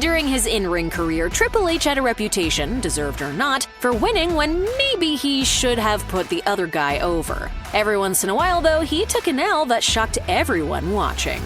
During his in-ring career, Triple H had a reputation, deserved or not, for winning when maybe he should have put the other guy over. Every once in a while, though, he took an L that shocked everyone watching.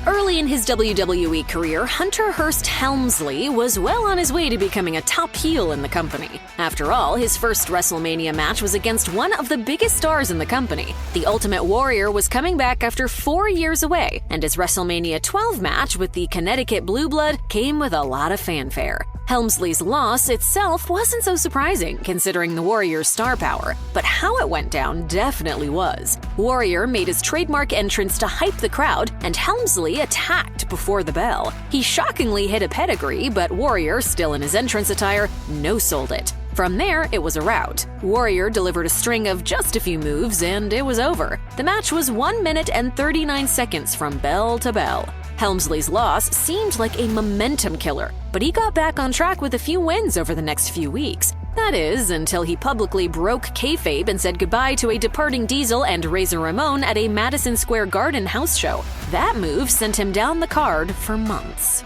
Early in his WWE career, Hunter Hearst Helmsley was well on his way to becoming a top heel in the company. After all, his first WrestleMania match was against one of the biggest stars in the company. The Ultimate Warrior was coming back after 4 years away, and his WrestleMania XII match with the Connecticut Blue Blood came with a lot of fanfare. Helmsley's loss itself wasn't so surprising, considering the Warrior's star power, but how it went down definitely was. Warrior made his trademark entrance to hype the crowd, and Helmsley attacked before the bell. He shockingly hit a pedigree, but Warrior, still in his entrance attire, no-sold it. From there, it was a rout. Warrior delivered a string of just a few moves, and it was over. The match was 1 minute and 39 seconds from bell to bell. Helmsley's loss seemed like a momentum killer, but he got back on track with a few wins over the next few weeks. That is, until he publicly broke kayfabe and said goodbye to a departing Diesel and Razor Ramon at a Madison Square Garden house show. That move sent him down the card for months.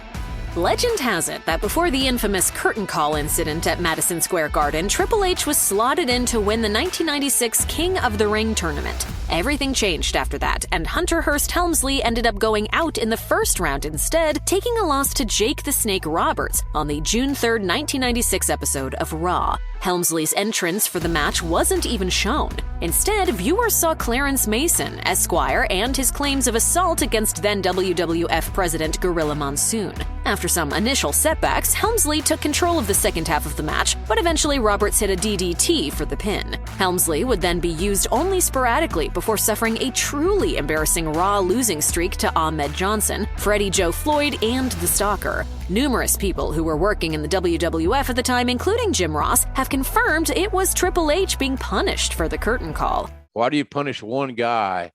Legend has it that before the infamous curtain call incident at Madison Square Garden, Triple H was slotted in to win the 1996 King of the Ring tournament. Everything changed after that, and Hunter Hearst Helmsley ended up going out in the first round instead, taking a loss to Jake the Snake Roberts on the June 3, 1996 episode of Raw. Helmsley's entrance for the match wasn't even shown. Instead, viewers saw Clarence Mason, Esquire, and his claims of assault against then WWF President Gorilla Monsoon. After some initial setbacks, Helmsley took control of the second half of the match, but eventually Roberts hit a DDT for the pin. Helmsley would then be used only sporadically before suffering a truly embarrassing Raw losing streak to Ahmed Johnson, Freddie Joe Floyd, and The Stalker. Numerous people who were working in the WWF at the time, including Jim Ross, have confirmed it was Triple H being punished for the curtain call. Why do you punish one guy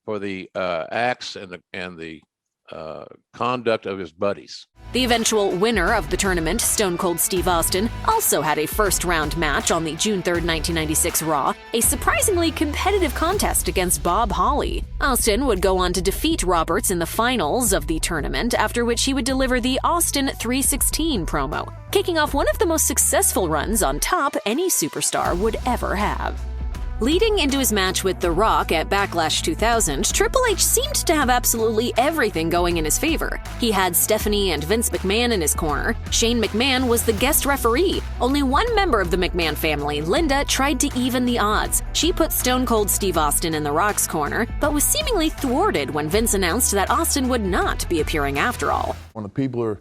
for the acts and the conduct of his buddies? The eventual winner of the tournament, Stone Cold Steve Austin, also had a first-round match on the June 3, 1996 Raw, a surprisingly competitive contest against Bob Holly. Austin would go on to defeat Roberts in the finals of the tournament, after which he would deliver the Austin 316 promo, kicking off one of the most successful runs on top any superstar would ever have. Leading into his match with The Rock at Backlash 2000, Triple H seemed to have absolutely everything going in his favor. He had Stephanie and Vince McMahon in his corner. Shane McMahon was the guest referee. Only one member of the McMahon family, Linda, tried to even the odds. She put Stone Cold Steve Austin in The Rock's corner, but was seemingly thwarted when Vince announced that Austin would not be appearing after all. When the people are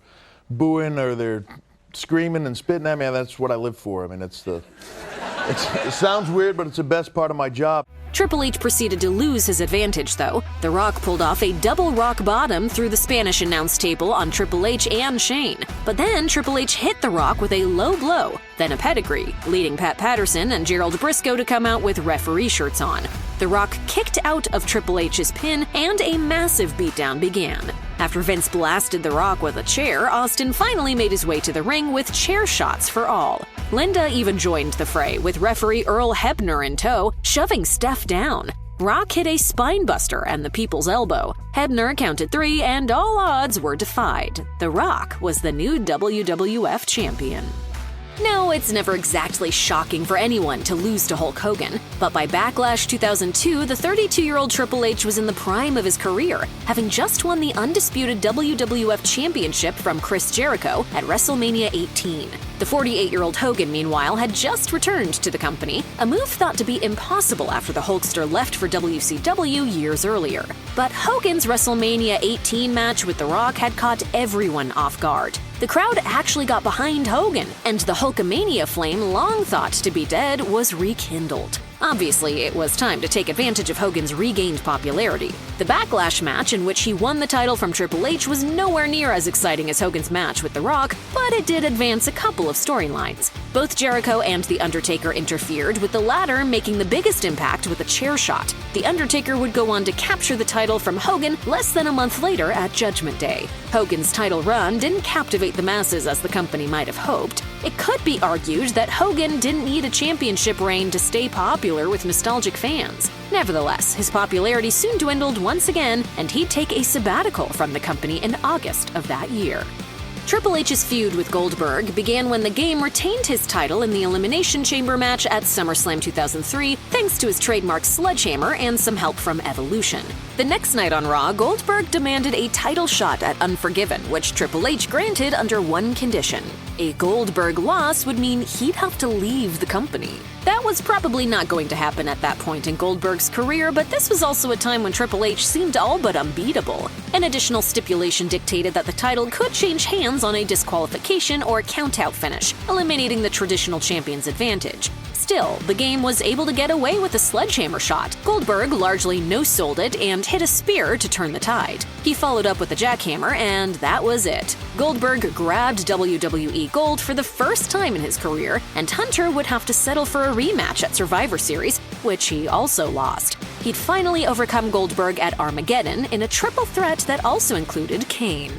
booing or they're screaming and spitting at me, that's what I live for. I mean, it sounds weird, but it's the best part of my job. Triple H proceeded to lose his advantage, though. The Rock pulled off a double rock bottom through the Spanish announce table on Triple H and Shane. But then Triple H hit The Rock with a low blow, then a pedigree, leading Pat Patterson and Gerald Briscoe to come out with referee shirts on. The Rock kicked out of Triple H's pin, and a massive beatdown began. After Vince blasted The Rock with a chair, Austin finally made his way to the ring with chair shots for all. Linda even joined the fray, with referee Earl Hebner in tow, shoving Steph down. Rock hit a spinebuster and the People's Elbow. Hebner counted 3, and all odds were defied. The Rock was the new WWF champion. No, it's never exactly shocking for anyone to lose to Hulk Hogan, but by Backlash 2002, the 32-year-old Triple H was in the prime of his career, having just won the undisputed WWF Championship from Chris Jericho at WrestleMania XVIII. The 48-year-old Hogan, meanwhile, had just returned to the company, a move thought to be impossible after the Hulkster left for WCW years earlier. But Hogan's WrestleMania XVIII match with The Rock had caught everyone off guard. The crowd actually got behind Hogan, and the Hulkamania flame, long thought to be dead, was rekindled. Obviously, it was time to take advantage of Hogan's regained popularity. The Backlash match, in which he won the title from Triple H, was nowhere near as exciting as Hogan's match with The Rock, but it did advance a couple of storylines. Both Jericho and The Undertaker interfered, with the latter making the biggest impact with a chair shot. The Undertaker would go on to capture the title from Hogan less than a month later at Judgment Day. Hogan's title run didn't captivate the masses as the company might have hoped. It could be argued that Hogan didn't need a championship reign to stay popular with nostalgic fans. Nevertheless, his popularity soon dwindled once again, and he'd take a sabbatical from the company in August of that year. Triple H's feud with Goldberg began when the game retained his title in the Elimination Chamber match at SummerSlam 2003 thanks to his trademark sledgehammer and some help from Evolution. The next night on Raw, Goldberg demanded a title shot at Unforgiven, which Triple H granted under one condition. A Goldberg loss would mean he'd have to leave the company. That was probably not going to happen at that point in Goldberg's career, but this was also a time when Triple H seemed all but unbeatable. An additional stipulation dictated that the title could change hands on a disqualification or count-out finish, eliminating the traditional champion's advantage. Still, the game was able to get away with a sledgehammer shot. Goldberg largely no-sold it and hit a spear to turn the tide. He followed up with a jackhammer, and that was it. Goldberg grabbed WWE Gold for the first time in his career, and Hunter would have to settle for a rematch at Survivor Series, which he also lost. He'd finally overcome Goldberg at Armageddon in a triple threat that also included Kane.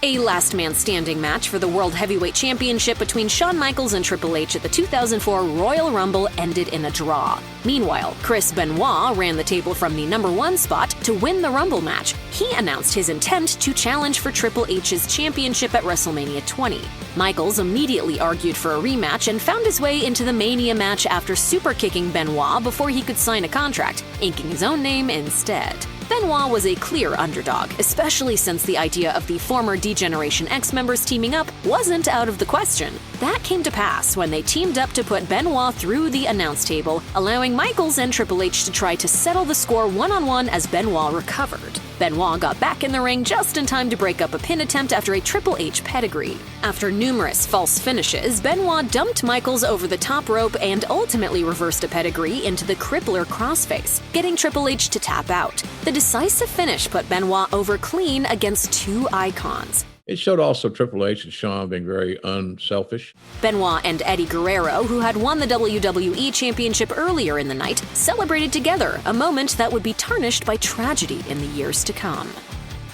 A last man standing match for the World Heavyweight Championship between Shawn Michaels and Triple H at the 2004 Royal Rumble ended in a draw. Meanwhile, Chris Benoit ran the table from the number 1 spot to win the Rumble match. He announced his intent to challenge for Triple H's championship at WrestleMania XX. Michaels immediately argued for a rematch and found his way into the Mania match after super-kicking Benoit before he could sign a contract, inking his own name instead. Benoit was a clear underdog, especially since the idea of the former D-Generation X members teaming up wasn't out of the question. That came to pass when they teamed up to put Benoit through the announce table, allowing Michaels and Triple H to try to settle the score one-on-one as Benoit recovered. Benoit got back in the ring just in time to break up a pin attempt after a Triple H pedigree. After numerous false finishes, Benoit dumped Michaels over the top rope and ultimately reversed a pedigree into the crippler crossface, getting Triple H to tap out. The decisive finish put Benoit over clean against 2 icons. It showed also Triple H and Shawn being very unselfish. Benoit and Eddie Guerrero, who had won the WWE Championship earlier in the night, celebrated together, a moment that would be tarnished by tragedy in the years to come.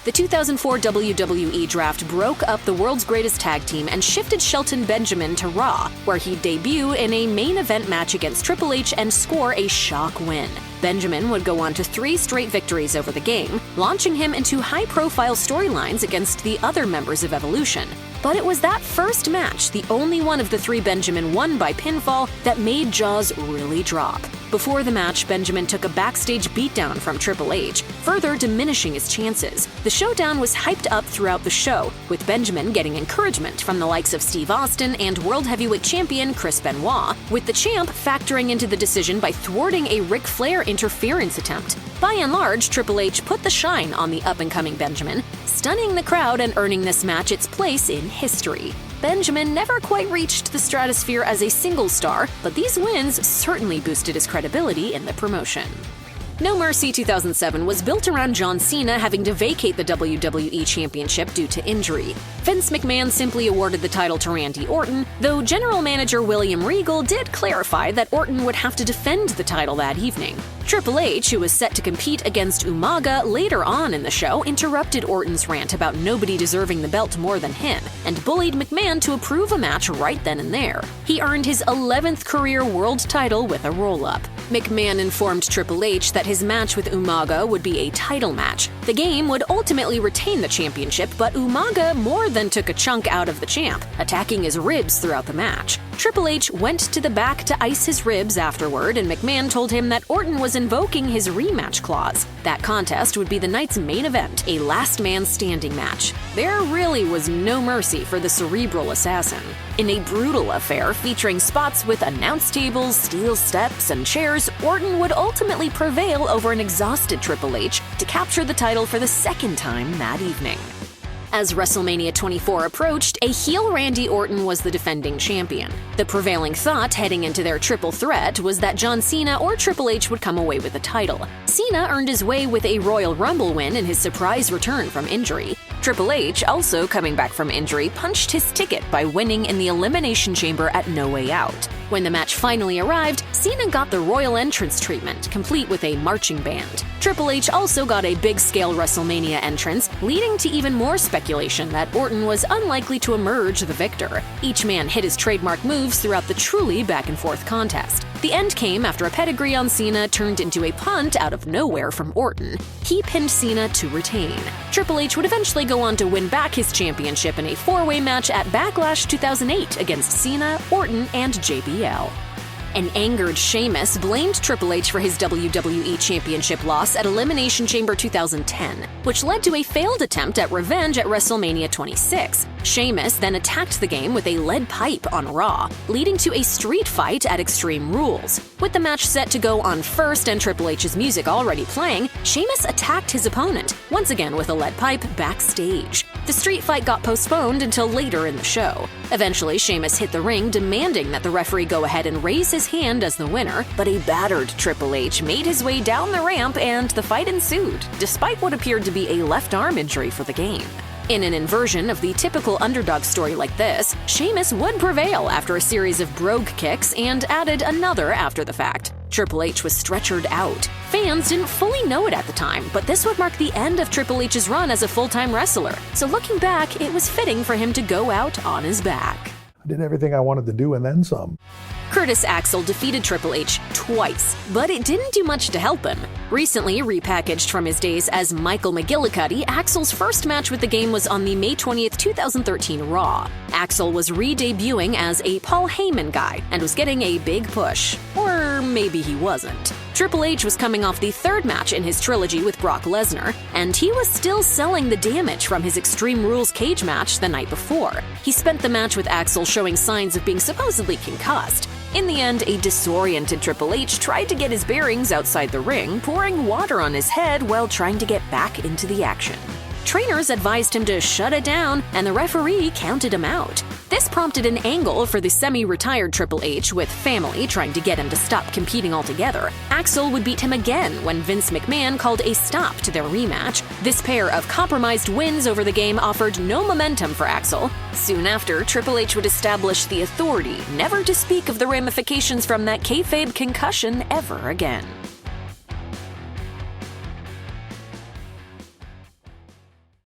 The 2004 WWE Draft broke up the world's greatest tag team and shifted Shelton Benjamin to Raw, where he'd debut in a main event match against Triple H and score a shock win. Benjamin would go on to 3 straight victories over the game, launching him into high-profile storylines against the other members of Evolution. But it was that first match, the only one of the 3 Benjamin won by pinfall, that made jaws really drop. Before the match, Benjamin took a backstage beatdown from Triple H, further diminishing his chances. The showdown was hyped up throughout the show, with Benjamin getting encouragement from the likes of Steve Austin and World Heavyweight Champion Chris Benoit, with the champ factoring into the decision by thwarting a Ric Flair interference attempt. By and large, Triple H put the shine on the up-and-coming Benjamin, stunning the crowd and earning this match its place in history. Benjamin never quite reached the stratosphere as a single star, but these wins certainly boosted his credibility in the promotion. No Mercy 2007 was built around John Cena having to vacate the WWE Championship due to injury. Vince McMahon simply awarded the title to Randy Orton, though General Manager William Regal did clarify that Orton would have to defend the title that evening. Triple H, who was set to compete against Umaga later on in the show, interrupted Orton's rant about nobody deserving the belt more than him, and bullied McMahon to approve a match right then and there. He earned his 11th career world title with a roll-up. McMahon informed Triple H that his match with Umaga would be a title match. The game would ultimately retain the championship, but Umaga more than took a chunk out of the champ, attacking his ribs throughout the match. Triple H went to the back to ice his ribs afterward, and McMahon told him that Orton was invoking his rematch clause. That contest would be the night's main event, a last man standing match. There really was no mercy for the cerebral assassin. In a brutal affair featuring spots with announce tables, steel steps, and chairs, Orton would ultimately prevail over an exhausted Triple H to capture the title for the second time that evening. As WrestleMania XXIV approached, a heel Randy Orton was the defending champion. The prevailing thought heading into their triple threat was that John Cena or Triple H would come away with the title. Cena earned his way with a Royal Rumble win in his surprise return from injury. Triple H, also coming back from injury, punched his ticket by winning in the Elimination Chamber at No Way Out. When the match finally arrived, Cena got the royal entrance treatment, complete with a marching band. Triple H also got a big-scale WrestleMania entrance, leading to even more speculation that Orton was unlikely to emerge the victor. Each man hit his trademark moves throughout the truly back-and-forth contest. The end came after a pedigree on Cena turned into a punt out of nowhere from Orton. He pinned Cena to retain. Triple H would eventually go on to win back his championship in a four-way match at Backlash 2008 against Cena, Orton, and JBL. An angered Sheamus blamed Triple H for his WWE Championship loss at Elimination Chamber 2010, which led to a failed attempt at revenge at WrestleMania XXVI. Sheamus then attacked the game with a lead pipe on Raw, leading to a street fight at Extreme Rules. With the match set to go on first and Triple H's music already playing, Sheamus attacked his opponent, once again with a lead pipe backstage. The street fight got postponed until later in the show. Eventually, Sheamus hit the ring, demanding that the referee go ahead and raise his hand as the winner, but a battered Triple H made his way down the ramp and the fight ensued, despite what appeared to be a left arm injury for the game. In an inversion of the typical underdog story like this, Sheamus would prevail after a series of brogue kicks and added another after the fact. Triple H was stretchered out. Fans didn't fully know it at the time, but this would mark the end of Triple H's run as a full-time wrestler. So looking back, it was fitting for him to go out on his back. I did everything I wanted to do and then some. Curtis Axel defeated Triple H twice, but it didn't do much to help him. Recently repackaged from his days as Michael McGillicuddy, Axel's first match with the game was on the May 20th, 2013 Raw. Axel was re-debuting as a Paul Heyman guy and was getting a big push. Or maybe he wasn't. Triple H was coming off the third match in his trilogy with Brock Lesnar, and he was still selling the damage from his Extreme Rules cage match the night before. He spent the match with Axel showing signs of being supposedly concussed. In the end, a disoriented Triple H tried to get his bearings outside the ring, pouring water on his head while trying to get back into the action. Trainers advised him to shut it down, and the referee counted him out. This prompted an angle for the semi-retired Triple H, with family trying to get him to stop competing altogether. Axel would beat him again when Vince McMahon called a stop to their rematch. This pair of compromised wins over the game offered no momentum for Axel. Soon after, Triple H would establish the authority never to speak of the ramifications from that kayfabe concussion ever again.